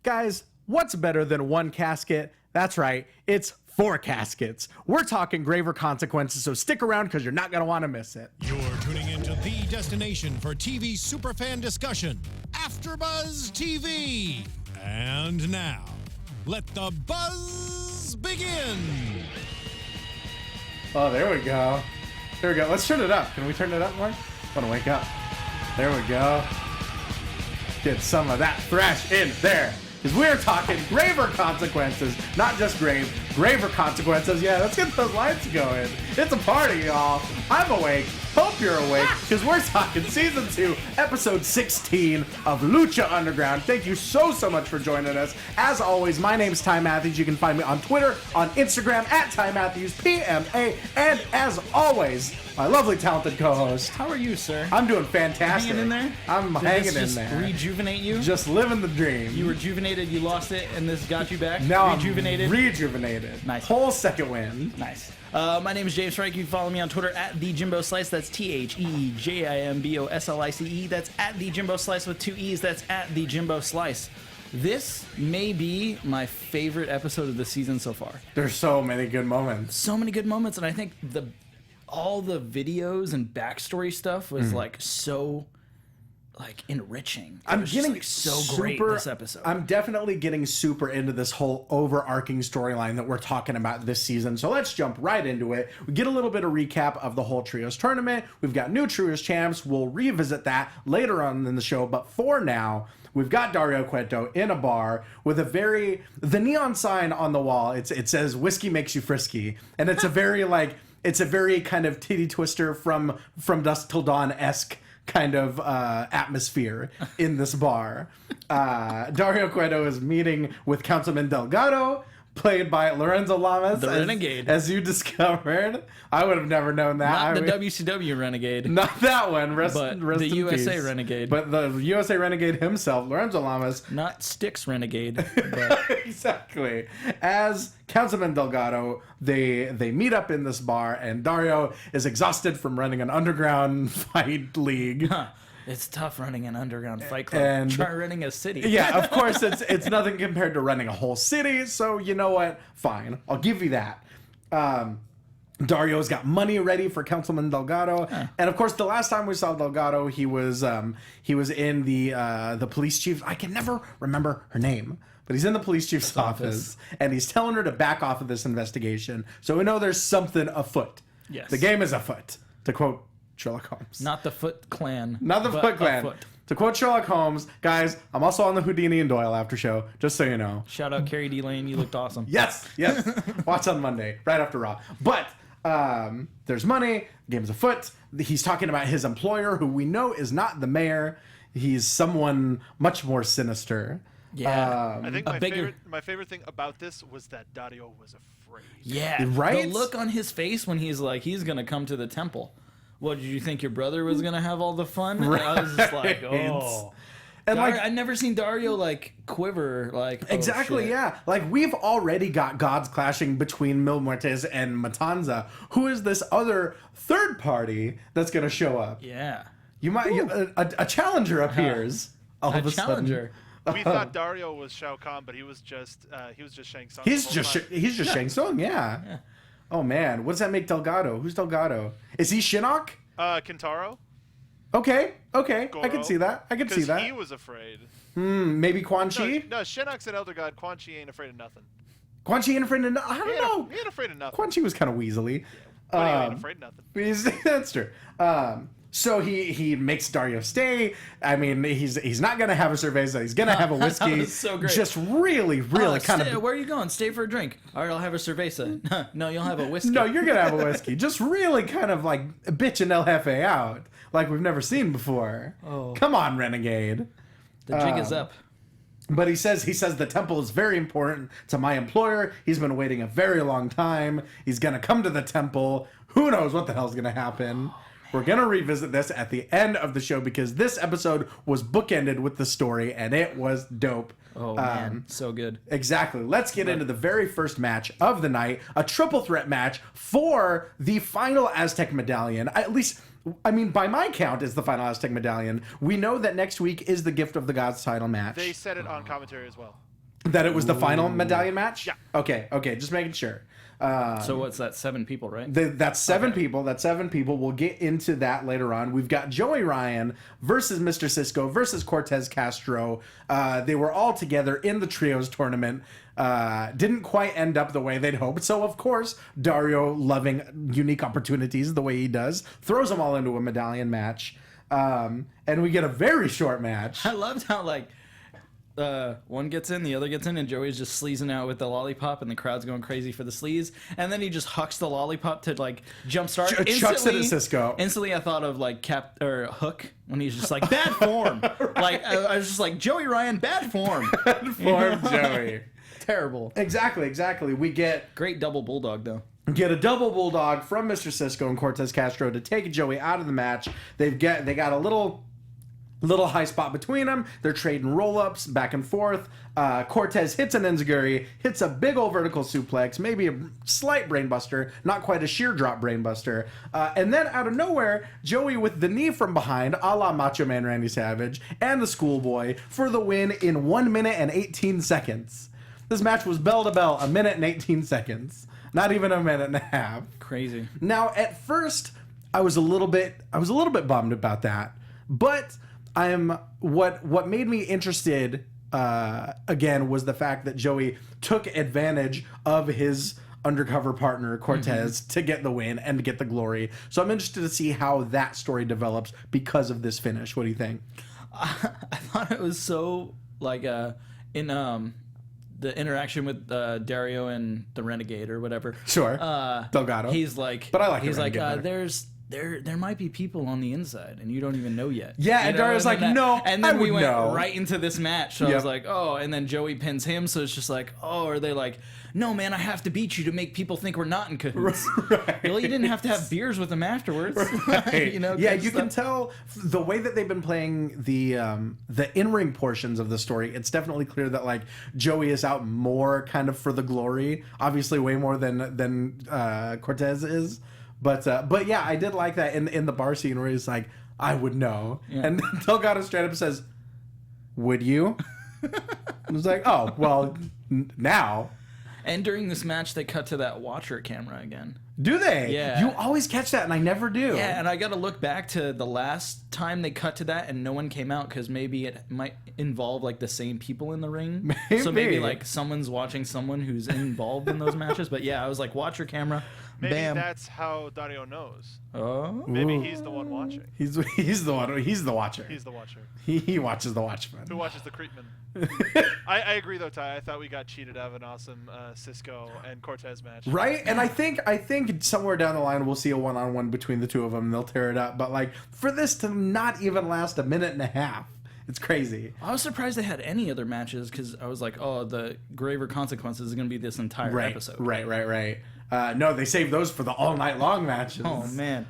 Guys, what's better than one casket? That's right, it's 4 caskets. We're talking graver consequences, so stick around because you're not going to want to miss it. You're tuning into the destination for TV superfan discussion, AFTERBUZZ TV. And now, let the buzz begin. Oh, there we go. There we go. Let's turn it up. Can we turn it up more? I want to wake up. There we go. Get some of that thrash in there. Because we're talking graver consequences. Not just graver consequences. Yeah, let's get those lights going. It's a party, y'all. I'm awake. Hope you're awake. Because we're talking Season 2, Episode 16 of Lucha Underground. Thank you so much for joining us. As always, my name's Ty Matthews. You can find me on Twitter, on Instagram, at Ty Matthews, PMA. And as always, my lovely, talented co-host. How are you, sir? I'm doing fantastic. Hanging in there? I'm Did hanging this in just there. rejuvenate you? Just living the dream. You rejuvenated, you lost it, and this got you back? Now rejuvenated? I'm rejuvenated. Nice. Whole second win. Nice. My name is James Franck. You can follow me on Twitter at TheJimboSlice. That's TheJimboSlice. That's at TheJimboSlice with 2 E's. That's at TheJimboSlice. This may be my favorite episode of the season so far. There's so many good moments. So many good moments, and I think all the videos and backstory stuff was so enriching. I'm getting great this episode. I'm definitely getting super into this whole overarching storyline that we're talking about this season. So let's jump right into it. We get a little bit of recap of the whole Trios tournament. We've got new Trios champs. We'll revisit that later on in the show. But for now, we've got Dario Cueto in a bar with the neon sign on the wall. It says "Whiskey makes you frisky," and it's a very it's a very kind of titty twister from Dusk Till Dawn-esque kind of atmosphere in this bar. Dario Cueto is meeting with Councilman Delgado, played by Lorenzo Lamas. The Renegade. As you discovered. I would have never known that. Not the WCW Renegade. Not that one. Rest the in USA peace. Renegade. But the USA Renegade himself, Lorenzo Lamas. Not Styx Renegade. But Exactly. As Councilman Delgado, they meet up in this bar, and Dario is exhausted from running an underground fight league. it's tough running an underground fight club. And try running a city. Yeah, of course, it's nothing compared to running a whole city, so you know what? Fine. I'll give you that. Dario's got money ready for Councilman Delgado, and of course, the last time we saw Delgado, he was in the police chief. I can never remember her name, but he's in the police chief's office, and he's telling her to back off of this investigation. So we know there's something afoot. Yes, the game is afoot, to quote Sherlock Holmes. Not the Foot Clan. Not the Foot Clan. Afoot. To quote Sherlock Holmes, guys, I'm also on the Houdini and Doyle after show, just so you know. Shout out Carrie D. Lane, you looked awesome. Yes. Watch on Monday, right after Raw. But there's money, game's afoot. He's talking about his employer, who we know is not the mayor. He's someone much more sinister. Yeah. I think my favorite thing about this was that Dario was afraid. Yeah. Right? The look on his face when he's like, he's going to come to the temple. What, did you think your brother was going to have all the fun? Right. I was just like, oh. And I'd never seen Dario quiver exactly, shit. yeah. We've already got gods clashing between Mil Muertes and Matanza. Who is this other third party that's going to show up? Yeah. You might a challenger appears. All of a challenger. We thought Dario was Shao Kahn, but he was just Shang Tsung. He's just Shang Tsung, yeah. Oh man, what does that make Delgado? Who's Delgado? Is he Shinnok? Kentaro. Okay, Goro. I can see that. Because he was afraid. Maybe Quan Chi? No, Shinnok's an elder god. Quan Chi ain't afraid of nothing. Quan Chi ain't afraid of nothing? I don't know. He ain't afraid of nothing. Quan Chi was kind of weaselly. But he ain't afraid of nothing. That's true. So he makes Dario stay. I mean, he's not gonna have a cerveza. He's gonna have a whiskey. That was so great. Just really kind of. Where are you going? Stay for a drink. All right, I'll have a cerveza. No, you'll have a whiskey. No, you're gonna have a whiskey. Just really kind of bitching El Jefe out like we've never seen before. Oh. Come on, Renegade. The jig is up. But he says the temple is very important to my employer. He's been waiting a very long time. He's gonna come to the temple. Who knows what the hell's gonna happen? We're going to revisit this at the end of the show because this episode was bookended with the story and it was dope. Oh, man. So good. Exactly. Let's get into the very first match of the night, a triple threat match for the final Aztec medallion. At least, I mean, by my count, it's the final Aztec medallion. We know that next week is the Gift of the Gods title match. They said it on commentary as well. That it was the final medallion match? Yeah. Okay, just making sure. So what's that? 7 people, right? That's seven people. That's 7 people. We'll get into that later on. We've got Joey Ryan versus Mr. Cisco versus Cortez Castro. They were all together in the trios tournament. Didn't quite end up the way they'd hoped. So, of course, Dario, loving unique opportunities the way he does, throws them all into a medallion match. And we get a very short match. I loved how, like, one gets in, the other gets in, and Joey's just sleazing out with the lollipop, and the crowd's going crazy for the sleaze. And then he just hucks the lollipop to like jumpstart. Chucks it at Cisco. Instantly, I thought of like Hook when he's just like bad form. Right. Like I was just like Joey Ryan, bad form. Bad form, Joey. Terrible. Exactly. We get Great double bulldog though. a double bulldog from Mr. Cisco and Cortez Castro to take Joey out of the match. They got a little high spot between them. They're trading roll-ups back and forth. Cortez hits an enziguri, hits a big old vertical suplex, maybe a slight brainbuster, not quite a sheer drop brainbuster. And then out of nowhere, Joey with the knee from behind, a la Macho Man Randy Savage, and the Schoolboy for the win in 1 minute and 18 seconds. This match was bell to bell, 1 minute and 18 seconds. Not even a minute and a half. Crazy. Now, at first, I was a little bit bummed about that, but what made me interested again was the fact that Joey took advantage of his undercover partner Cortez to get the win and to get the glory. So I'm interested to see how that story develops because of this finish. What do you think? I thought it was so like in the interaction with Dario and the Renegade or whatever. Sure. Delgado. He's like, but I like he's the like, Renegade better. there might be people on the inside and you don't even know yet. Yeah, you and know? Dario's like, no, and then I we would went know. right into this match. So I was like, oh, and then Joey pins him. So it's just like, oh, are they like, no, man, I have to beat you to make people think we're not in cahoots. Right. Well, you didn't have to have beers with him afterwards. Right. You know? Yeah, you can tell the way that they've been playing the in-ring portions of the story. It's definitely clear that like Joey is out more kind of for the glory, obviously way more than Cortez is. But yeah, I did like that in the bar scene where he's like, I would know. Yeah. And Delgado straight up says, would you? I was like, oh, well, now. And during this match, they cut to that Watcher camera again. Do they? Yeah. You always catch that, and I never do. Yeah, and I got to look back to the last time they cut to that, and no one came out because maybe it might involve like the same people in the ring. Maybe. So maybe like someone's watching someone who's involved in those matches. But yeah, I was like, Watcher camera. Maybe Bam. that's how Dario knows. Oh. Maybe he's the one watching. He's the one. He's the watcher. He's the watcher. He watches the Watchman. Who watches the Creepman? I agree though, Ty. I thought we got cheated out of an awesome Cisco and Cortez match. Right, and I think somewhere down the line we'll see a one-on-one between the two of them and they'll tear it up. But like for this to not even last a minute and a half, it's crazy. I was surprised they had any other matches because I was like, oh, the graver consequences is going to be this entire episode. Right. No, they saved those for the all-night-long matches. Oh, man.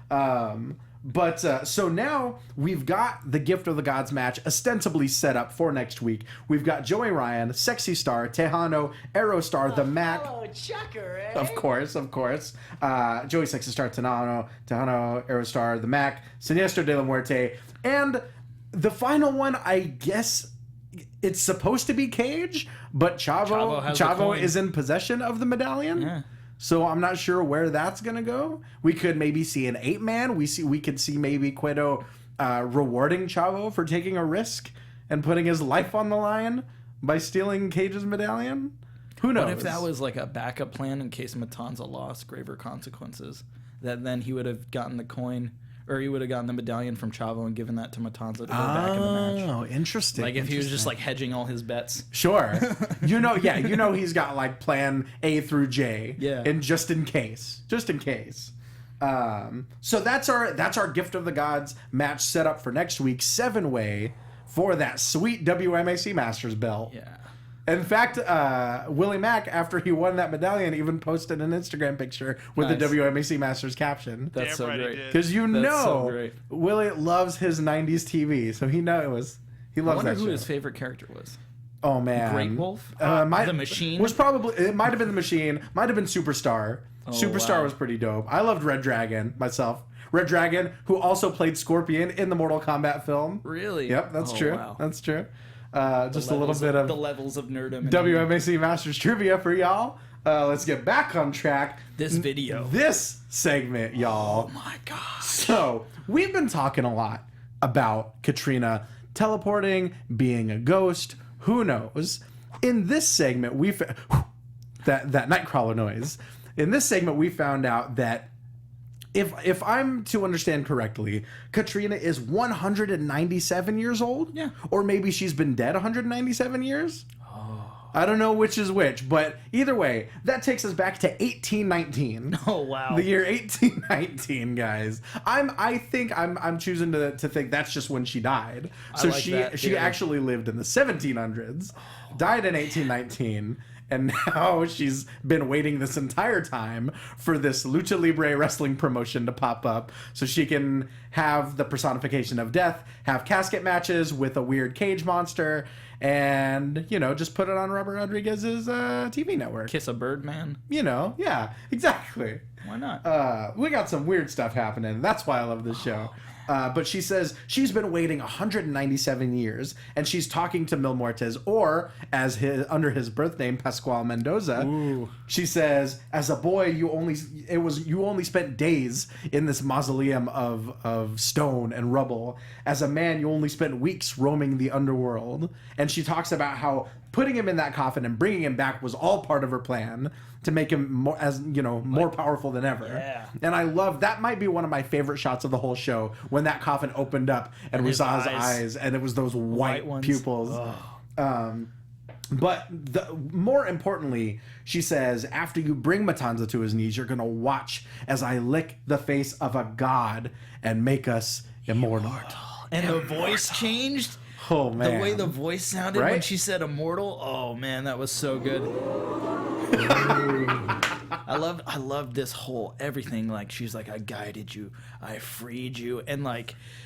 But so now we've got the Gift of the Gods match ostensibly set up for next week. We've got Joey Ryan, Sexy Star, Tejano, Aerostar, the Mac. Oh, Chucker, eh? Of course. Joey, Sexy Star, Tejano, Aerostar, the Mac, Siniestro de la Muerte, and the final one, I guess it's supposed to be Cage, but Chavo is in possession of the medallion. Yeah. So I'm not sure where that's gonna go. We could maybe see an 8-man. We could see maybe Cueto rewarding Chavo for taking a risk and putting his life on the line by stealing Cage's medallion. Who knows? What if that was like a backup plan in case Matanza lost graver consequences? That then he would have gotten the coin, or he would have gotten the medallion from Chavo and given that to Matanza to go back in the match. Oh, interesting. Like if he was just like hedging all his bets. Sure. He's got like plan A through J. Yeah. And just in case. So that's our Gift of the Gods match set up for next week, 7-way for that sweet WMAC Masters belt. Yeah. In fact, Willie Mack, after he won that medallion, even posted an Instagram picture with the WMAC Masters caption. That's Damn so right he great. did. Because so great. Willie loves his 90s TV, so he loves I wonder that who show. his favorite character was. Oh man, Great Wolf? The Machine? was probably. It might have been the Machine. Might have been Superstar. Superstar wow. was pretty dope. I loved Red Dragon myself. Red Dragon, who also played Scorpion in the Mortal Kombat film. Really? Yep, that's true. Wow. That's true. Just a little bit of the levels of nerdom. WMAC Masters trivia for y'all. Let's get back on track. This video. This segment, y'all. Oh my gosh. So, we've been talking a lot about Katrina teleporting, being a ghost. Who knows? In this segment, that Nightcrawler noise. In this segment, we found out that if I'm to understand correctly, Katrina is 197 years old? Yeah. Or maybe she's been dead 197 years? I don't know which is which, but either way, that takes us back to 1819. Oh wow. The year 1819, guys. I think I'm choosing to think that's just when she died. So like that she theory. actually lived in the 1700s, died in 1819. And now she's been waiting this entire time for this Lucha Libre wrestling promotion to pop up so she can have the personification of death, have casket matches with a weird cage monster, and, you know, just put it on Robert Rodriguez's TV network. Kiss a bird, man. You know, yeah, exactly. Why not? We got some weird stuff happening. That's why I love this show. But she says she's been waiting 197 years, and she's talking to Mil Muertes, or under his birth name, Pascual Mendoza. Ooh. She says, as a boy, you only spent days in this mausoleum of stone and rubble. As a man, you only spent weeks roaming the underworld. And she talks about how putting him in that coffin and bringing him back was all part of her plan to make him more powerful than ever. Yeah. And I love that. Might be one of my favorite shots of the whole show, when that coffin opened up and we saw his eyes, and it was those white ones. pupils. But more importantly, she says, after you bring Matanza to his knees, you're going to watch as I lick the face of a god and make us immortal. And the voice changed. Oh, man. The way the voice sounded when Right? she said immortal. Oh man, that was so good. I loved this whole everything. Like, she's like, I guided you, I freed you, and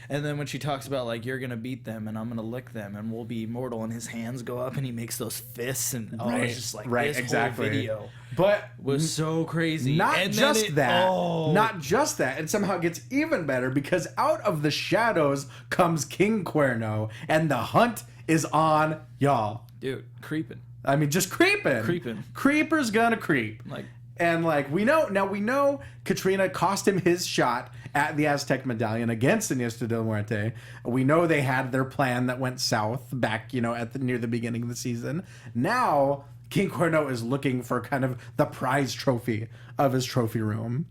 then when she talks about, like, you're gonna beat them and I'm gonna lick them and we'll be immortal, and his hands go up and he makes those fists, and it's just like this exactly. whole video But was so crazy. Not And just that. Oh. Not just that. It somehow gets even better, because out of the shadows comes King Cuerno, and the hunt is on, y'all. Dude, creeping. I mean, just creeping. Creeping. Creeper's gonna creep. We know Katrina cost him his shot at the Aztec medallion against Iniesta del Muerte. We know they had their plan that went south back, near the beginning of the season. Now King Cuerno is looking for kind of the prize trophy of his trophy room.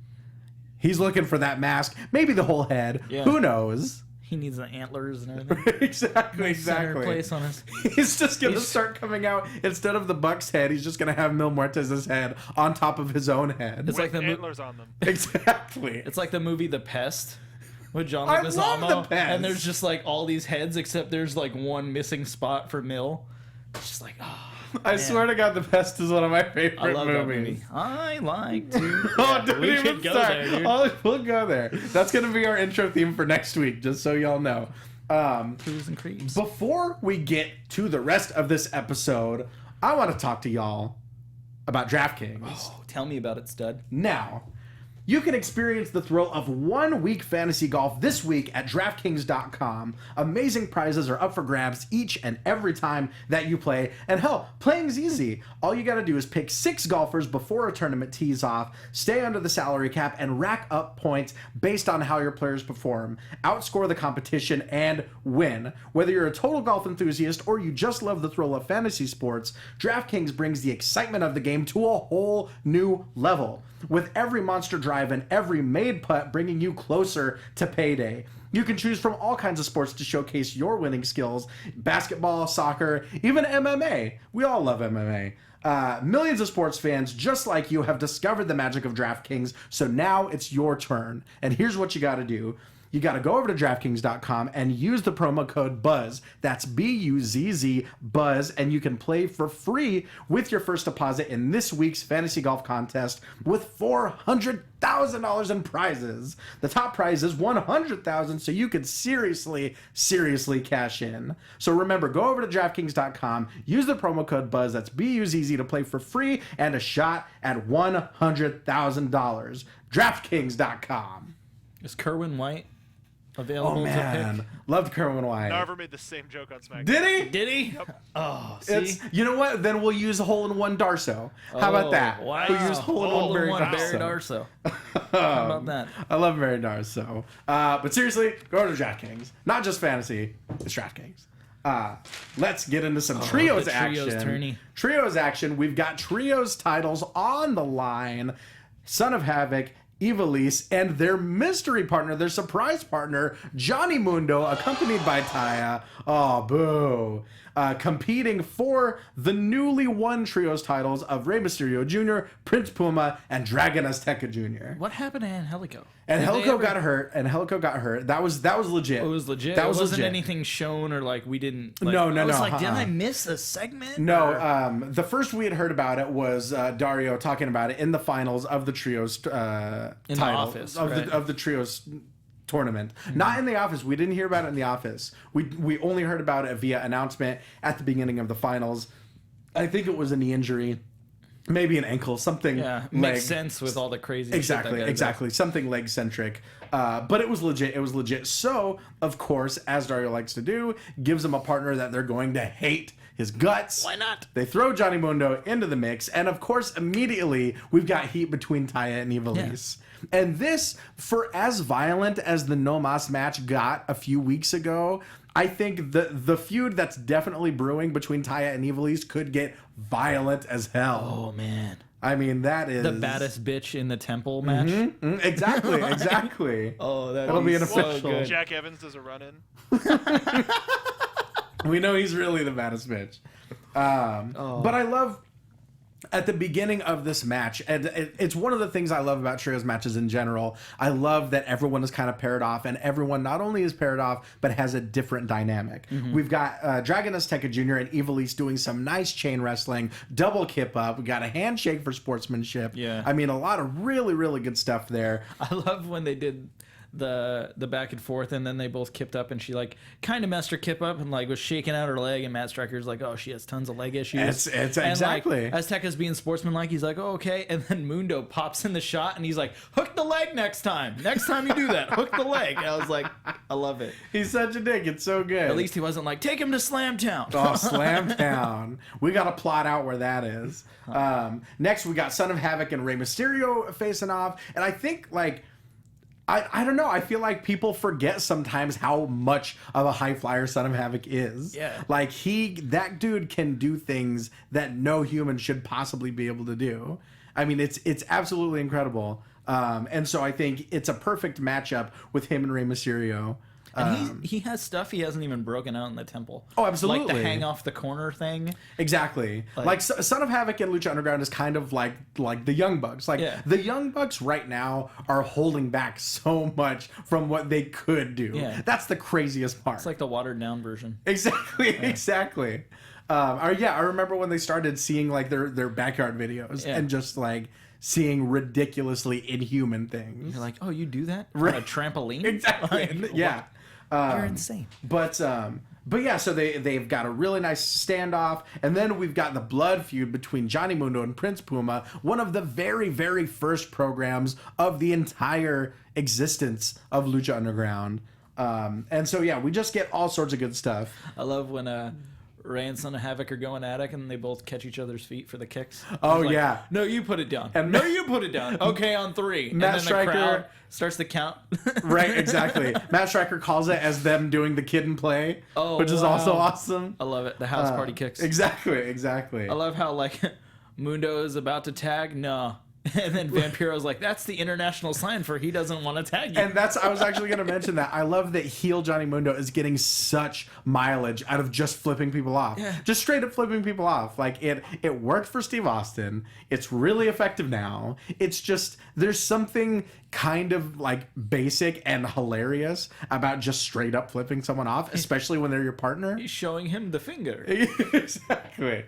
He's looking for that mask, maybe the whole head. Yeah. Who knows? He needs the antlers and everything. Exactly. Center place on his. He's just gonna start coming out, instead of the Buck's head, he's just gonna have Mil Muertes' head on top of his own head. It's like the antlers on them. Exactly. It's like the movie The Pest with John I Leguizamo, love The Pest. and there's just like all these heads, except there's like one missing spot for Mil. It's just like, I swear to God, The Pest is one of my favorite I love that movies. movie. I like to. Oh, Yeah, don't we even could go start. there, dude. Oh, we'll go there. That's gonna be our intro theme for next week, just so y'all know. Cruise and creeps. Before we get to the rest of this episode, I want to talk to y'all about DraftKings. Oh, tell me about it, stud. Now, you can experience the thrill of 1 week fantasy golf this week at DraftKings.com. Amazing prizes are up for grabs each and every time that you play. And hell, playing's easy. All you gotta do is pick 6 golfers before a tournament tees off, stay under the salary cap, and rack up points based on how your players perform. Outscore the competition and win. Whether you're a total golf enthusiast or you just love the thrill of fantasy sports, DraftKings brings the excitement of the game to a whole new level. With every monster drive and every made putt bringing you closer to payday. You can choose from all kinds of sports to showcase your winning skills. Basketball, soccer, even MMA. We all love MMA. Millions of sports fans just like you have discovered the magic of DraftKings, so now it's your turn. And here's what you gotta do. You got to go over to DraftKings.com and use the promo code BUZZ. That's BUZZ, BUZZ, and you can play for free with your first deposit in this week's fantasy golf contest with $400,000 in prizes. The top prize is $100,000, so you could seriously cash in. So remember, go over to DraftKings.com, use the promo code BUZZ, that's BUZZ, to play for free and a shot at $100,000. DraftKings.com. Is Kerwin White available Oh man, to pick. loved Kerwin White. Narver made the same joke on SmackDown. Did he? Did he? Yep. Oh, see? It's, you know what? Then we'll use a hole-in-one Darso. How about that? Wow. We'll use hole-in-one Barry Barry Darso. Darso. How about that? I love Barry Darso. But seriously, go to DraftKings. Not just fantasy, it's DraftKings. Let's get into some trios the action. trios tourney. Trios action. We've got trios titles on the line. Son of Havoc, Ivelisse, and their mystery partner, their surprise partner, Johnny Mundo, accompanied by Taya. Oh, boo. Competing for the newly won trios titles of Rey Mysterio Jr., Prince Puma, and Dragon Azteca Jr. What happened to Angelico? And Did they Helico ever- got hurt. That was legit. It was legit. That was it wasn't legit. anything shown or like we didn't. Like, No, I was like, uh-uh. did I miss a segment? No, Or- the first we had heard about it was Dario talking about it in the finals of the trios In title, the office, of right. the trios tournament. Not in the office. We didn't hear about it in the office. We only heard about it via announcement at the beginning of the finals. I think it was a knee injury, maybe an ankle, something. Yeah, leg. makes sense with all the crazy. Exactly. Something leg centric. But it was legit. So, of course, as Dario likes to do, gives them a partner that they're going to hate his guts. Why not? They throw Johnny Mundo into the mix, and of course, immediately we've got heat between Taya and Ivelisse. And this, for as violent as the No Mas match got a few weeks ago, I think the feud that's definitely brewing between Taya and Ivelisse could get violent as hell. Oh man, I mean, that is the baddest bitch in the temple match. Exactly. Oh, That'll be an so official. good. Jack Evans does a run-in. We know he's really the baddest bitch. But I love at the beginning of this match, and it's one of the things I love about trios matches in general. I love that everyone is kind of paired off, and everyone not only is paired off, but has a different dynamic. We've got Dragon Azteca Jr. and Ivelisse doing some nice chain wrestling, double kip up. We got a handshake for sportsmanship. Yeah. I mean, a lot of really, really good stuff there. I love when they did the back and forth, and then they both kipped up, and she like kind of messed her kip up and like was shaking out her leg, and Matt Striker's like, oh, she has tons of leg issues. It's and, exactly. Like, Azteca's being sportsmanlike. He's like, oh, okay, and then Mundo pops in the shot, and he's like, hook the leg next time. Next time you do that, hook the leg. And I was like, I love it. He's such a dick. It's so good. At least he wasn't like, take him to Slam Town. Oh, Slam Town. We got to plot out where that is. Next, we got Son of Havoc and Rey Mysterio facing off. And I think, like, I don't know. I feel like people forget sometimes how much of a high flyer Son of Havoc is. Yeah. Like, that dude can do things that no human should possibly be able to do. I mean, it's absolutely incredible. And so I think it's a perfect matchup with him and Rey Mysterio. And he has stuff he hasn't even broken out in the temple. Oh, absolutely. Like the hang off the corner thing. Exactly. Like Son of Havoc and Lucha Underground is kind of like the Young Bucks. Like the Young Bucks right now are holding back so much from what they could do. Yeah. That's the craziest part. It's like the watered down version. Exactly. I remember when they started seeing like their backyard videos and just like seeing ridiculously inhuman things. You're like, oh, you do that? Right. On a trampoline? Exactly. Like, Yeah. You're insane. But yeah, so they've got a really nice standoff, and then we've got the blood feud between Johnny Mundo and Prince Puma, one of the very, very first programs of the entire existence of Lucha Underground. And so yeah, we just get all sorts of good stuff. I love when Rey and Son of Havoc are going at it, and they both catch each other's feet for the kicks. Oh, It's like, yeah. No, you put it down. And No, you put it down. Okay, on 3. And Matt then Striker- the crowd starts to count. Right, exactly. Matt Striker calls it as them doing the kid and play, Oh, which is wow. also awesome. I love it. The house party kicks. Exactly. I love how like Mundo is about to tag. No. And then Vampiro's like, that's the international sign for he doesn't want to tag you. And I was actually going to mention that. I love that heel Johnny Mundo is getting such mileage out of just flipping people off. Yeah. Just straight up flipping people off. Like, it worked for Steve Austin. It's really effective now. It's just, there's something kind of like basic and hilarious about just straight up flipping someone off, especially when they're your partner. He's showing him the finger. Exactly.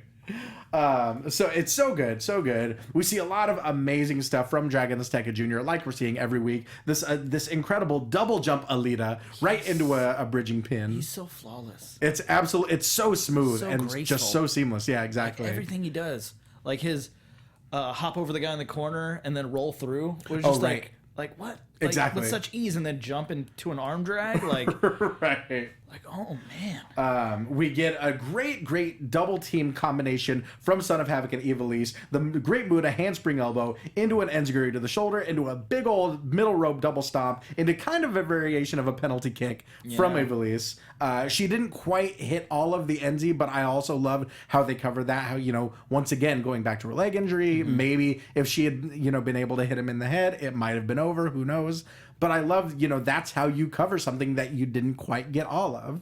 So it's so good. We see a lot of amazing stuff from Dragon Azteca Jr. like we're seeing every week. This incredible double jump Alita right into a bridging pin. He's so flawless. It's so smooth So and graceful. just so seamless. Yeah, exactly. Everything he does. Like his hop over the guy in the corner and then roll through was just right. Like what? Like, Exactly. with such ease, and then jump into an arm drag, like Right. like oh man. We get a great double team combination from Son of Havoc and Ivelisse. The great Muda handspring elbow into an enziguri to the shoulder, into a big old middle rope double stomp, into kind of a variation of a penalty kick from Ivelisse. She didn't quite hit all of the enzy, but I also loved how they covered that. How, you know, once again, going back to her leg injury, maybe if she had, you know, been able to hit him in the head, it might have been over. Who knows? But I love, you know, that's how you cover something that you didn't quite get all of.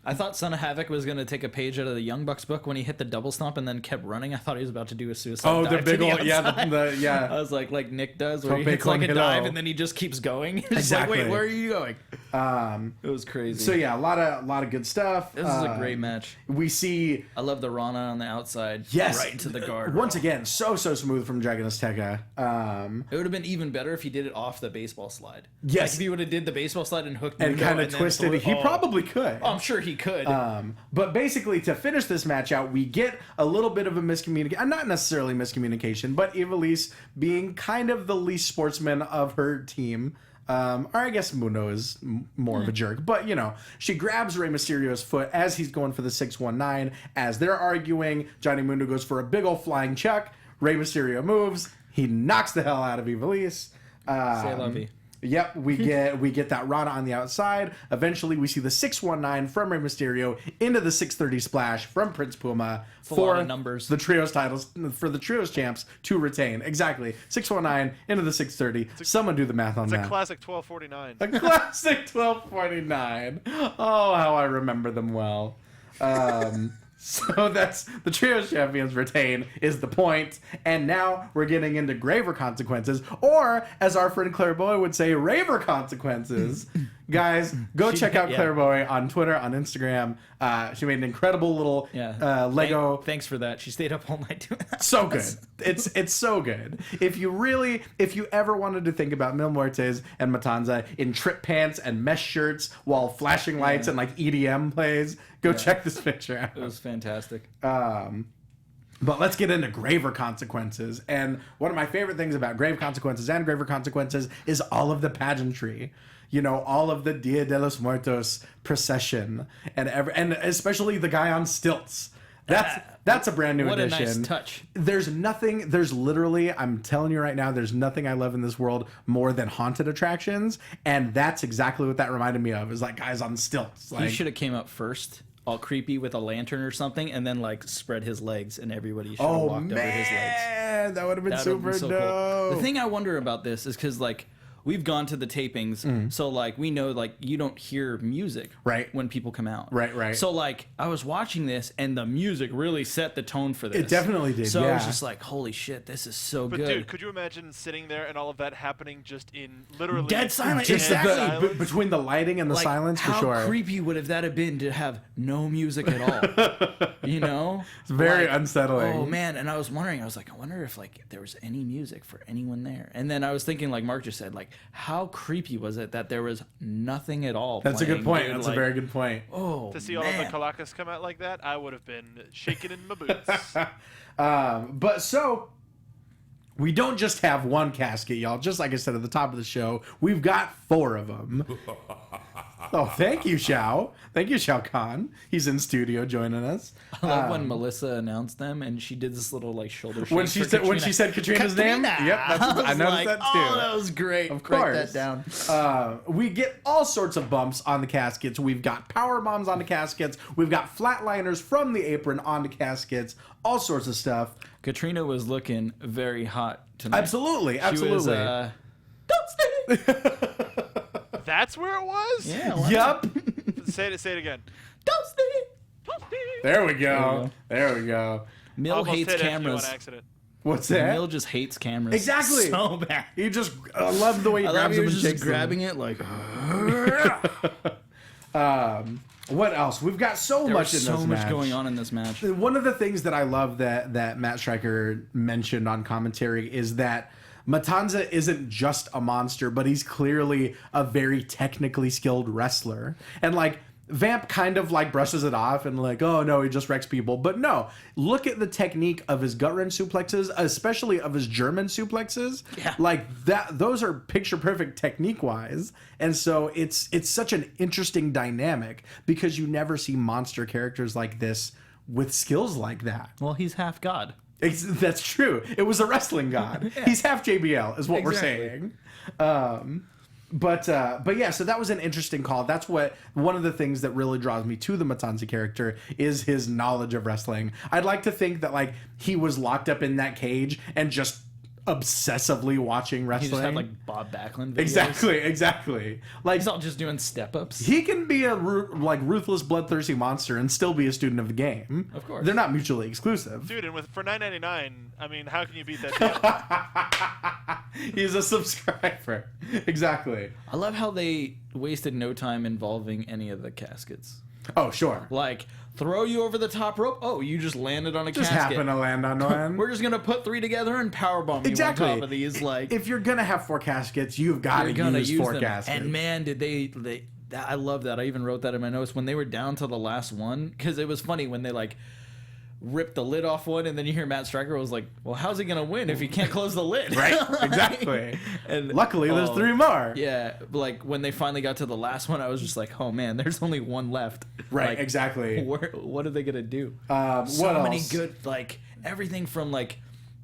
I thought Son of Havoc was going to take a page out of the Young Bucks book when he hit the double stomp and then kept running. I thought he was about to do a suicide dive. Oh, the big to old, outside. yeah. I was like Nick does, where he Tope hits like a con dive hilo. and then he just keeps going. It's Exactly. like, wait, where are you going? It was crazy. So yeah, a lot of good stuff. This is a great match. We see, I love the Rana on the outside. yes, Right into the guard. once again, so smooth from Dragon Azteca. It would have been even better if he did it off the baseball slide. Yes. Like if he would have did the baseball slide and hooked And Mundo kind of then twisted. threw- He oh. probably could. Oh, I'm sure he could. But basically, to finish this match out, we get a little bit of a miscommunication. Not necessarily miscommunication, but Ivelisse being kind of the least sportsman of her team. Or I guess Mundo is more of a jerk. But, you know, she grabs Rey Mysterio's foot as he's going for the 619. As they're arguing, Johnny Mundo goes for a big old flying chuck. Rey Mysterio moves. He knocks the hell out of Ivelisse. Say la vie. Yep, we get that Rana on the outside. Eventually, we see the 619 from Rey Mysterio into the 630 splash from Prince Puma a for lot of numbers. the trios titles, for the trios champs to retain. Exactly, 619 into the 630. Someone do the math on It's that. a classic 1249. A classic 1249. Oh, how I remember them well. So that's the trios champions retain is the point, and now we're getting into graver consequences, or as our friend Claire Boy would say, raver consequences. Guys, go check out Claire Boy on Twitter, on Instagram. She made an incredible little Lego. Thanks for that. She stayed up all night doing that. So good. It's so good. If you ever wanted to think about Mil Muertes and Matanza in trip pants and mesh shirts while flashing lights and like EDM plays, go check this picture out. It was fantastic. But let's get into graver consequences. And one of my favorite things about grave consequences and graver consequences is all of the pageantry. You know, all of the Dia de los Muertos procession and especially the guy on stilts. That's a brand new What addition. a nice touch. There's literally, I'm telling you right now, there's nothing I love in this world more than haunted attractions. And that's exactly what that reminded me of, is like guys on stilts. He Like, should have came up first, all creepy with a lantern or something, and then like spread his legs, and everybody should have oh walked over his legs. man, that would have been That would've super been so dope. cool. The thing I wonder about this is because like we've gone to the tapings, so like we know like you don't hear music Right. when people come out. Right. So like I was watching this and the music really set the tone for this. It definitely did, So I was yeah. just like, holy shit, this is so But good. dude, could you imagine sitting there and all of that happening just in literally Dead silence. Just Exactly. the, between the lighting and the like, silence, for how sure. creepy would have that been to have no music at all? You know, It's very Like, unsettling. Oh man, and I was wondering, I wonder if like there was any music for anyone there. And then I was thinking, like Mark just said, like how creepy was it that there was nothing at all? That's a playing, good point. dude? That's Like, a very good point. Oh, to see all man. of the Calakas come out like that, I would have been shaking in my boots. But so we don't just have one casket, y'all. Just like I said at the top of the show, we've got 4 of them. Oh, thank you, Xiao. Thank you, Xiao Kahn. He's in studio joining us. I love when Melissa announced them and she did this little like shoulder shake When for she said Katrina's name, yep, I I noticed like, that too. Oh, that was great. Of Write course. that down. We get all sorts of bumps on the caskets. We've got power bombs on the caskets. We've got flatliners from the apron onto caskets. All sorts of stuff. Katrina was looking very hot tonight. Absolutely, She absolutely. was, don't stay. That's where it was? Yeah. why not? Yup. Say it again. Don't stay. There we go. There we go. Mill Almost hates hit it cameras. on accident. What's that? Mill just hates cameras. Exactly. So bad. He just I love the way he I love grabs he them was and just shakes grabbing it like. What else? We've got so There much was in so this much match. going on in this match. One of the things that I love that Matt Stryker mentioned on commentary is that Matanza isn't just a monster, but he's clearly a very technically skilled wrestler. And like Vamp kind of like brushes it off and like, oh no, he just wrecks people. But no, look at the technique of his gut wrench suplexes, especially of his German suplexes. Yeah. Like those are picture perfect technique wise. And so it's such an interesting dynamic because you never see monster characters like this with skills like that. Well, he's half god. That's true. It was a wrestling god. Yeah. He's half JBL is what we're Exactly. saying. But yeah, so that was an interesting call. That's one of the things that really draws me to the Matanza character is his knowledge of wrestling. I'd like to think that like he was locked up in that cage and just obsessively watching wrestling. He just had like Bob Backlund videos. Exactly. Like He's all just doing step ups. he can be a ruthless, bloodthirsty monster and still be a student of the game. Of course. They're not mutually exclusive. Dude, and for $9.99, I mean, how can you beat that deal? He's a subscriber. Exactly. I love how they wasted no time involving any of the caskets. Oh, sure. Like, throw you over the top rope. Oh, you just landed on a Just casket. happen to land on one. We're just gonna put 3 together and powerbomb you Exactly. on top of these. Like, If you're gonna have 4 caskets, you've got to use 4 them. caskets. And man, did they I love that. I even wrote that in my notes when they were down to the last one, because it was funny when they like ripped the lid off one, and then you hear Matt Striker was like, "Well, how's he gonna win if he can't close the lid?" Right, Like, exactly. And Luckily, there's 3 more. Yeah, like when they finally got to the last one, I was just like, "Oh man, there's only one left." Right, Like, exactly. What are they gonna do? What So many else? good, like everything from like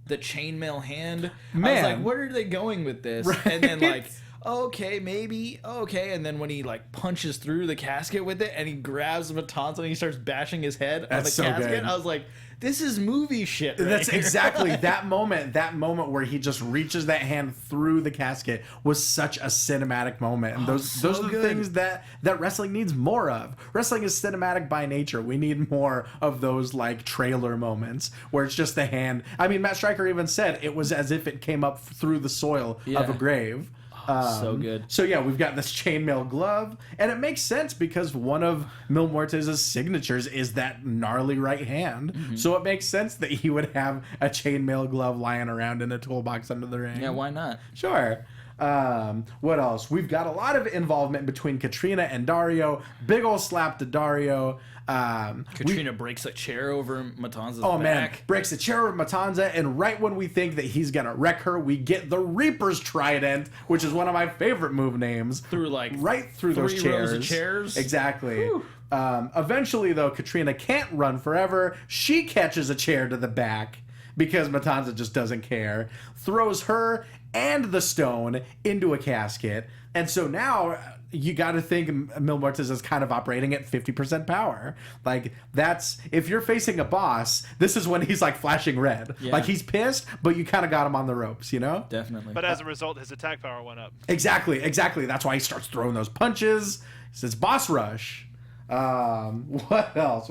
the chainmail hand. I Man. was like, where are they going with this? Right. And then like, okay, maybe, okay. And then when he like punches through the casket with it and he grabs Matanza and he starts bashing his head on the That's so casket, good. I was like, this is movie shit. Right That's here. exactly that moment where he just reaches that hand through the casket was such a cinematic moment. And those so are the good. things that wrestling needs more of. Wrestling is cinematic by nature. We need more of those like trailer moments where it's just the hand. I mean, Matt Striker even said it was as if it came up through the soil of Yeah. a grave. So good. So yeah, we've got this chainmail glove, and it makes sense because one of Mil Muertes' signatures is that gnarly right hand. Mm-hmm. So it makes sense that he would have a chainmail glove lying around in a toolbox under the ring. Yeah, why not? Sure. What else? We've got a lot of involvement between Katrina and Dario. Big ol' slap to Dario. Katrina breaks a chair over Matanza's Oh man, back. breaks the chair of Matanza, and right when we think that he's gonna wreck her, we get the Reaper's Trident, which is one of my favorite move names. Through like Right through those 3 rows chairs. of chairs. Exactly. Eventually, though, Katrina can't run forever. She catches a chair to the back because Matanza just doesn't care. Throws her and the stone into a casket. And so now you got to think Mil Muertes is kind of operating at 50% power. Like, that's, if you're facing a boss, this is when he's like flashing red. Yeah. Like, he's pissed, but you kind of got him on the ropes, you know? Definitely. But as a result, his attack power went up. Exactly. That's why he starts throwing those punches. He says boss rush. What else?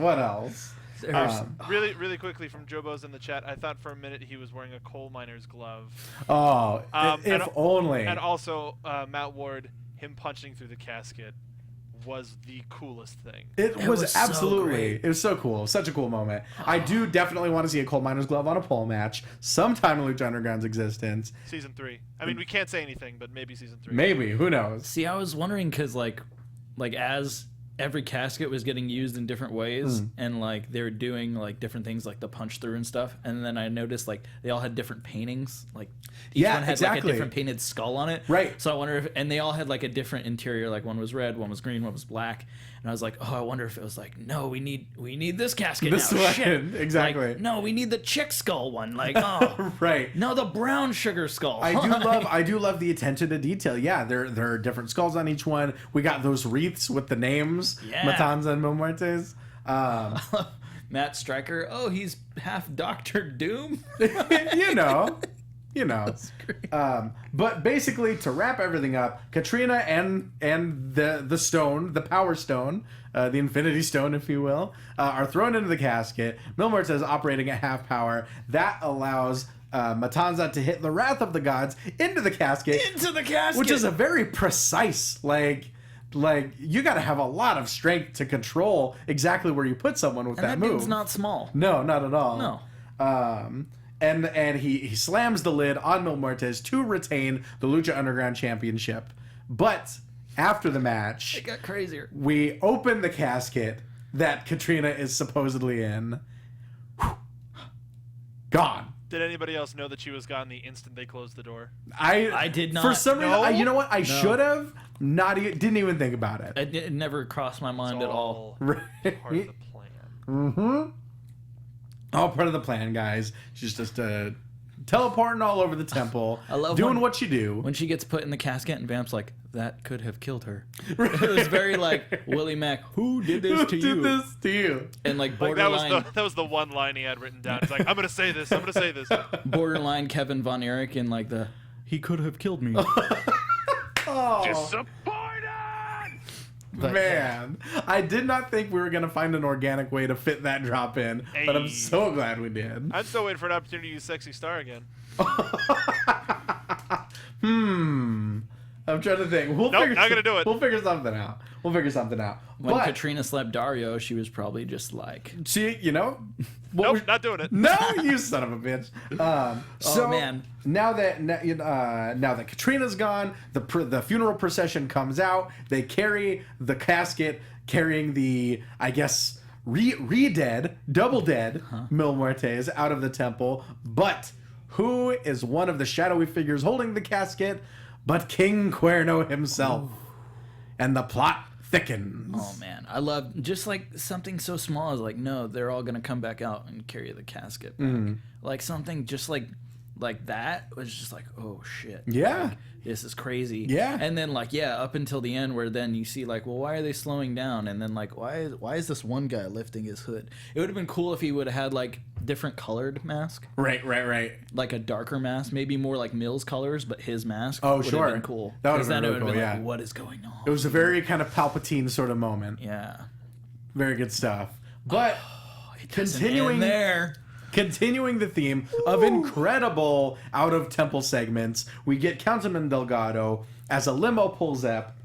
Really quickly from Jobo's in the chat, I thought for a minute he was wearing a coal miner's glove. Oh, if and, only. And also, Matt Ward, him punching through the casket was the coolest thing. It was was so absolutely. great. It was so cool. Such a cool moment. I do definitely want to see a coal miner's glove on a pole match sometime in Lucha Underground's existence. Season 3. I mean, we can't say anything, but maybe season 3. Maybe. Who knows? See, I was wondering because like as every casket was getting used in different ways, and like they were doing like different things, like the punch through and stuff. And then I noticed like they all had different paintings. Like each Yeah, one had like exactly. a different painted skull on it. Right. So I wonder if, and they all had like a different interior. Like one was red, one was green, one was black. And I was like, oh, I wonder if it was like, no, we need this casket This now. one, Shit. exactly. Like, no, we need the chick skull one. Like, oh, Right. no, the brown sugar skull. I do love the attention to detail. Yeah, there are different skulls on each one. We got those wreaths with the names, Yeah. Matanza and Mil Muertes. Matt Striker. Oh, he's half Doctor Doom. you know. But basically, to wrap everything up, Katrina and the stone, the Power Stone, the Infinity Stone, if you will, are thrown into the casket. Mil Muertes operating at half power. That allows Matanza to hit the Wrath of the Gods into the casket, which is a very precise like you got to have a lot of strength to control exactly where you put someone with And that that move. dude's not small. No, not at all. No. And he slams the lid on Mil Muertes to retain the Lucha Underground Championship. But after the match, It got crazier. we open the casket that Katrina is supposedly in. Gone. Did anybody else know that she was gone the instant they closed the door? I did not. For some reason, No? you know what? I should have didn't even think about it. It never crossed my mind at all. Part of the plan. All part of the plan, guys. She's just teleporting all over the temple. I love doing when- what you do. When she gets put in the casket and Vamp's like, that could have killed her. It was very like, Willie Mack, who did this Who to did you? this to you? And like Like borderline, that was the one line he had written down. It's like, I'm gonna say this. I'm gonna say this. borderline Kevin Von Erich and like he could have killed me. Disappointed. Man, I did not think we were going to find an organic way to fit that drop in, but I'm Hey. so glad we did. I'm still waiting for an opportunity to use Sexy Star again. I'm trying to think. Nope, not gonna do it. We'll figure something out. When But, Katrina slept Dario, she was probably just like, see, you know? Nope, not doing it. No, you son of a bitch. So man. Now that Katrina's gone, the funeral procession comes out. They carry the casket, carrying the, I guess, double dead Mil Muertes out of the temple. But who is one of the shadowy figures holding the casket but King Cuerno himself? And the plot thickens. oh man, I love just like something so small as like, no, they're all gonna come back out and carry the casket back. Like something just like that was just like, oh shit. Yeah. Like, this is crazy. Yeah. And then like, yeah, up until the end where then you see like, well, why are they slowing down? And then like, why is this one guy lifting his hood? It would have been cool if he would have had like different colored mask. Right. Like a darker mask, maybe more like Mills colors, but his mask Oh, would sure. have been cool. That would've 'Cause been then it really would have cool, been yeah. like, what is going on? It was a very kind of Palpatine sort of moment. Yeah. Very good stuff. But Doesn't continuing end there. Continuing the theme of incredible out-of-temple segments, we get Councilman Delgado as a limo pulls up.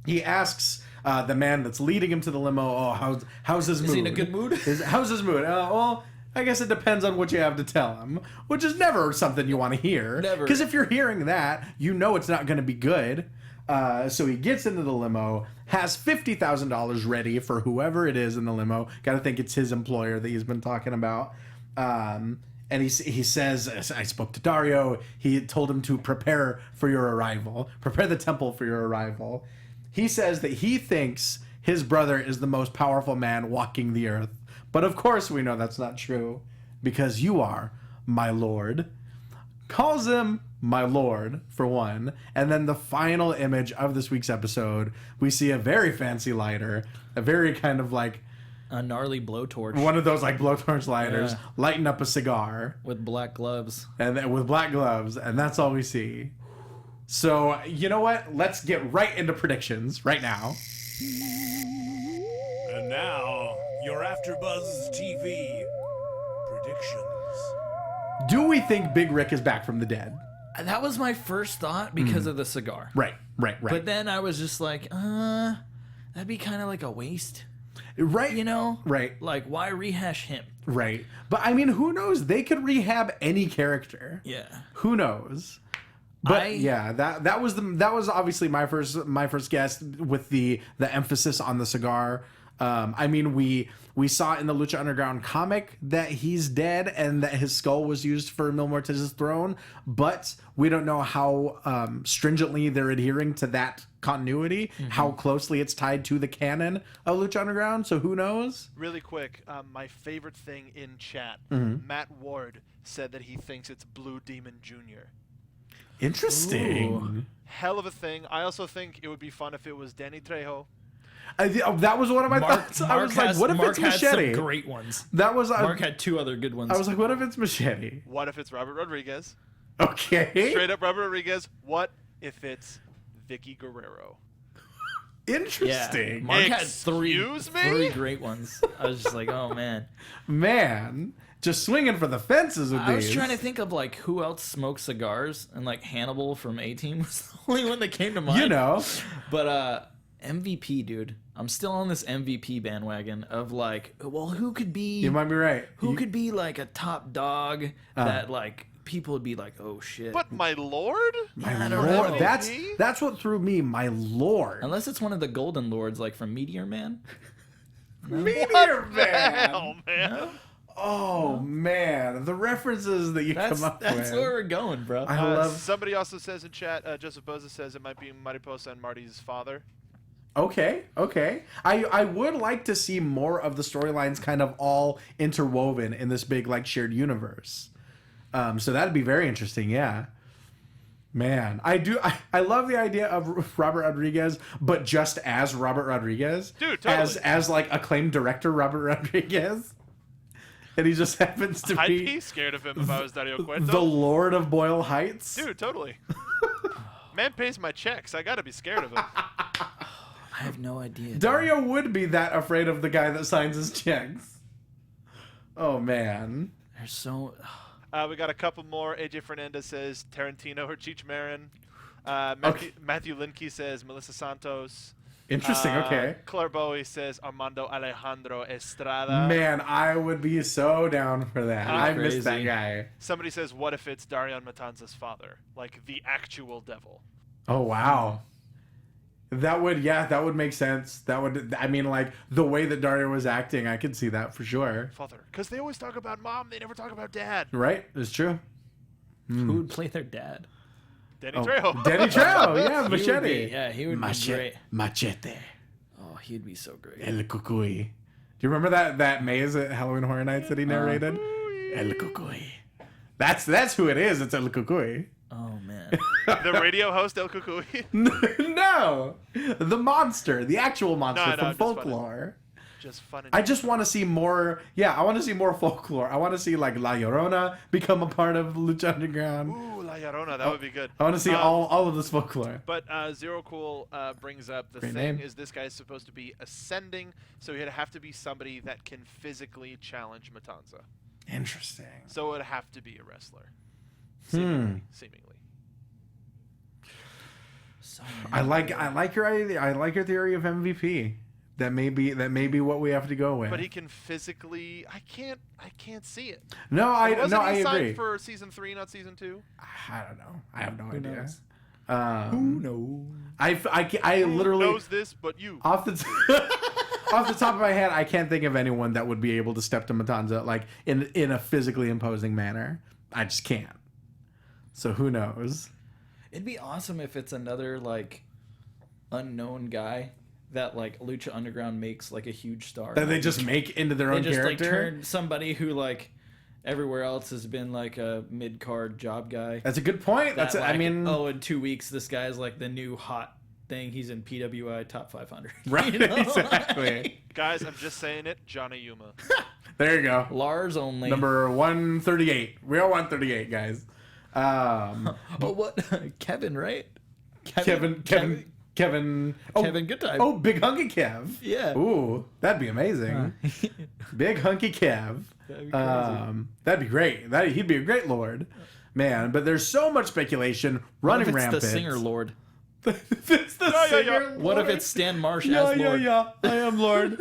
He asks the man that's leading him to the limo, "Oh, how's his mood? Is he in a good mood?" How's his mood? Well, I guess it depends on what you have to tell him, which is never something you want to hear. Never. Because if you're hearing that, you know it's not going to be good. So he gets into the limo, has $50,000 ready for whoever it is in the limo. Got to think it's his employer that he's been talking about. And he says, I spoke to Dario. He told him to prepare for your arrival. Prepare the temple for your arrival. He says that he thinks his brother is the most powerful man walking the earth. But of course we know that's not true, because you are, my lord. Calls him my lord, for one. And then the final image of this week's episode, we see a very fancy lighter, a very kind of like A gnarly blowtorch one of those like blowtorch lighters, Yeah. lighting up a cigar, with black gloves. and then with black gloves, and that's all we see. So you know what? Let's get right into predictions right now. And now, your AfterBuzz TV predictions. Do we think Big Rick is back from the dead? That was my first thought because of the cigar. Right. But then I was just like, that'd be kind of like a waste, Right. you know? Right. Like, why rehash him? Right. But I mean, who knows? They could rehab any character. Yeah. Who knows? But yeah, that was obviously my first guess with the emphasis on the cigar. I mean, we saw in the Lucha Underground comic that he's dead and that his skull was used for Mil Muertes' throne, but we don't know how stringently they're adhering to that continuity, how closely it's tied to the canon of Lucha Underground. So who knows? Really quick, my favorite thing in chat, Matt Ward said that he thinks it's Blue Demon Jr. Interesting. Ooh. Hell of a thing. I also think it would be fun if it was Danny Trejo. That was one of my thoughts. I was like, what if it's Machete? Some great ones. That was Mark had two other good ones. I was like, what if it's Machete? What if it's Robert Rodriguez? Okay. Straight up Robert Rodriguez. What if it's Vicky Guerrero? Interesting. Yeah. Mark had Excuse me? three great ones. I was just like, oh man. Man, just swinging for the fences with I these. was trying to think of like who else smokes cigars, and like Hannibal from A-Team was the only one that came to mind. You know. But MVP, dude. I'm still on this MVP bandwagon of like, well, who could be? You might be right. Who could be like a top dog that like people would be like, "Oh shit!" But my lord, My I don't know. lord, that's what threw me. My lord, Unless it's one of the Golden Lords, like from Meteor Man. Meteor Man. hell, man. Oh man, the references that you come up That's with. where we're going, bro. I love. Somebody also says in chat, Joseph Boza says it might be Mariposa and Marty's father. Okay. I would like to see more of the storylines kind of all interwoven in this big like shared universe. So that'd be very interesting. Yeah. Man, I love the idea of Robert Rodriguez, but just as Robert Rodriguez, Dude, totally. as like acclaimed director Robert Rodriguez, and he just happens to I'd be be scared of him if I was Dario Cueto. the Lord of Boyle Heights. Dude, totally. Man pays my checks. I gotta be scared of him. I have no idea. Dario would be that afraid of the guy that signs his checks. Oh man. There's so. We got a couple more. AJ Fernandez says Tarantino or Cheech Marin. Matthew Linke says Melissa Santos. Interesting. Okay. Claire Bowie says Armando Alejandro Estrada. Man, I would be so down for that. I miss that crazy. guy. Somebody says, what if it's Darion Matanzas' father? Like the actual devil. Oh wow. That would make sense. I mean, like the way that Dario was acting, I could see that for sure. Father. Because they always talk about mom, they never talk about dad. Right? It's true. Who would play their dad? Danny Trejo. Danny Trejo, yeah, He would Machete. he would be great. Machete. Oh, he'd be so great. El Cucuy. Do you remember that maze at Halloween Horror Nights that he narrated? El Cucuy. That's who it is. It's El Cucuy. Oh man. The radio host El Cucuy. No, the monster, the actual monster No, from just funny. folklore. Just fun. I just want to see more. Yeah, I want to see more folklore. I want to see like La Llorona become a part of Lucha Underground. Ooh, La Llorona. That would be good. I want to see all of this folklore. But Zero Cool brings up the Great thing name. is this guy is supposed to be ascending, so he'd have to be somebody that can physically challenge Matanza. Interesting. So it would have to be a wrestler. Hmm. Seemingly. So I like your idea. I like your theory of MVP. That may be what we have to go with. But he can physically. I can't see it. No, I Wasn't he agree. signed for season 3, not season 2? I don't know. I have no idea. knows? Who knows? I literally Who knows this but you? off the off the top of my head, I can't think of anyone that would be able to step to Matanza like in a physically imposing manner. I just can't. So who knows? It'd be awesome if it's another like unknown guy that like Lucha Underground makes like a huge star. That they just make into their they own just character. like turn somebody who like everywhere else has been like a mid card job guy. That's a good point. That's That, I like, mean, oh, in 2 weeks this guy's like the new hot thing. He's in PWI top 500. right? You know? Exactly. Guys, I'm just saying it. Johnny Yuma. There you go. Lars only. Number 138. We are 138, guys. Oh, what? Kevin, right? Kevin. Oh, Kevin Goodtime. oh, Big Hunky Kev. Yeah. Ooh, that'd be amazing. Big Hunky Kev. That'd be crazy. That'd be great. He'd be a great lord, man. But there's so much speculation running What if it's rampant. the singer Lord? It's the Yeah, yeah, yeah. singer. What if Lord. it's Stan Marsh Yeah, as yeah, Lord? yeah. I am Lord.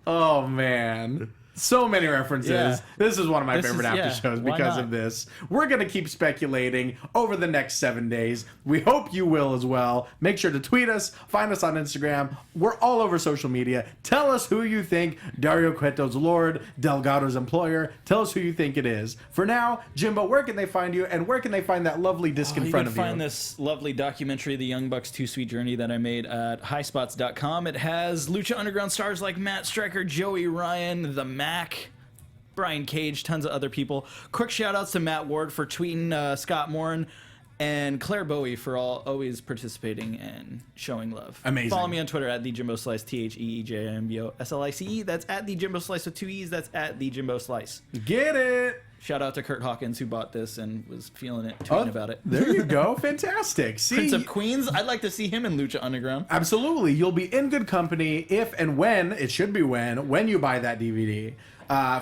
Oh man. So many references. Yeah. This is one of my This favorite is- after yeah, shows why because not? of this. We're going to keep speculating over the next 7 days. We hope you will as well. Make sure to tweet us, find us on Instagram. We're all over social media. Tell us who you think Dario Cueto's Lord, Delgado's employer. Tell us who you think it is. For now, Jimbo, where can they find you and where can they find that lovely disc in You front can of find you? this lovely documentary, The Young Bucks' Too Sweet Journey, that I made at highspots.com. It has Lucha Underground stars like Matt Stryker, Joey Ryan, The Mac, Brian Cage, tons of other people. Quick shout outs to Matt Ward for tweeting Scott Morin, and Claire Bowie for always participating and showing love. Amazing. Follow me on Twitter at TheJimboSlice, TheJimboSlice. That's at TheJimboSlice with 2 E's. That's at TheJimboSlice. Get it. Shout out to Kurt Hawkins who bought this and was feeling it, tweeting about it. There you go. Fantastic. See, Prince of Queens. I'd like to see him in Lucha Underground. absolutely. You'll be in good company if and when, it should be when you buy that DVD.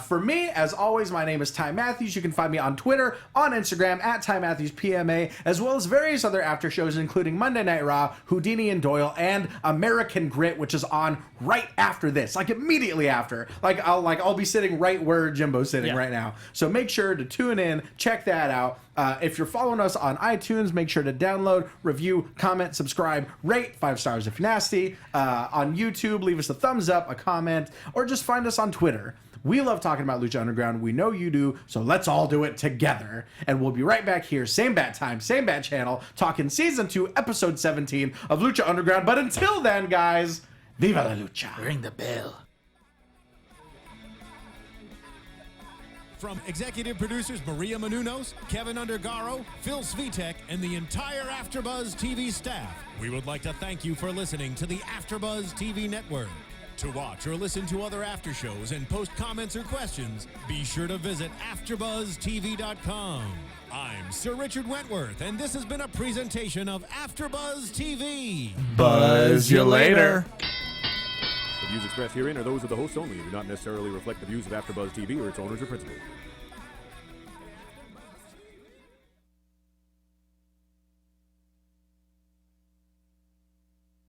For me, as always, my name is Ty Matthews. You can find me on Twitter, on Instagram, at Ty Matthews PMA, as well as various other after shows, including Monday Night Raw, Houdini and Doyle, and American Grit, which is on right after this, like immediately after. I'll be sitting right where Jimbo's sitting right now. So make sure to tune in, check that out. If you're following us on iTunes, make sure to download, review, comment, subscribe, rate 5 stars if nasty. On YouTube, leave us a thumbs up, a comment, or just find us on Twitter. We love talking about Lucha Underground. We know you do, so let's all do it together. And we'll be right back here, same bat time, same bat channel, talking Season 2, Episode 17 of Lucha Underground. But until then, guys, viva la lucha. Ring the bell. From executive producers Maria Menounos, Kevin Undergaro, Phil Svitek, and the entire AfterBuzz TV staff, we would like to thank you for listening to the AfterBuzz TV network. To watch or listen to other after shows and post comments or questions, be sure to visit AfterBuzzTV.com. I'm Sir Richard Wentworth, and this has been a presentation of AfterBuzz TV. Buzz you later. The views expressed herein are those of the hosts only and do not necessarily reflect the views of AfterBuzz TV or its owners or principals.